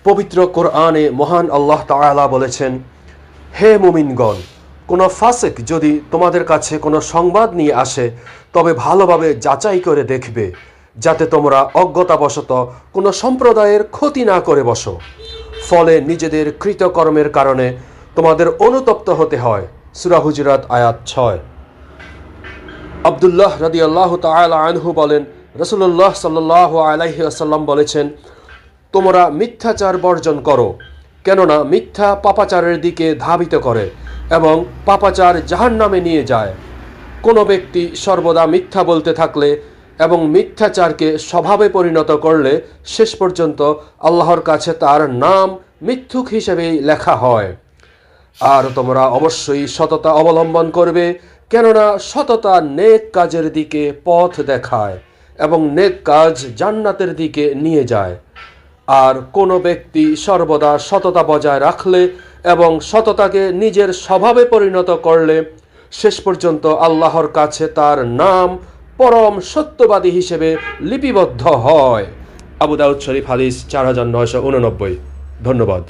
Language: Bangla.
পবিত্র কোরআনে মহান আল্লাহ তাআলা বলেছেন, হে মুমিনগণ, কোনো ফাসিক যদি তোমাদের কাছে কোনো সংবাদ নিয়ে আসে তবে ভালোভাবে যাচাই করে দেখবে, যাতে তোমরা অজ্ঞতাবশত কোনো সম্প্রদায়ের ক্ষতি না করে বসো, ফলে নিজেদের কৃতকর্মের কারণে তোমাদের অনুতপ্ত হতে হয়। সূরা হুজুরাত আয়াত 6। আব্দুল্লাহ রাদিয়াল্লাহু তাআলা আনহু বলেন, রাসূলুল্লাহ সাল্লাল্লাহু আলাইহি ওয়াসাল্লাম বলেছেন, তোমরা মিথ্যাচার বর্জন করো, কেননা মিথ্যা পাপাচারের দিকে ধাবিত করে এবং পাপাচার জাহান্নামে নিয়ে যায়। কোনো ব্যক্তি সর্বদা মিথ্যা বলতে থাকলে এবং মিথ্যাচারকে স্বভাবে পরিণত করলে শেষ পর্যন্ত আল্লাহর কাছে তার নাম মিথ্যুক হিসেবেই লেখা হয়। আর তোমরা অবশ্যই সততা অবলম্বন করবে, কেননা সততা নেক কাজের দিকে পথ দেখায় এবং নেক কাজ জান্নাতের দিকে নিয়ে যায়। আর কোনো ব্যক্তি সর্বদা সততা বজায় রাখলে এবং সততাকে নিজের স্বভাবে পরিণত করলে শেষ পর্যন্ত আল্লাহর কাছে তার নাম পরম সত্যবাদী হিসেবে লিপিবদ্ধ হয়। আবু দাউদ শরীফ হাদিস 4989। ধন্যবাদ।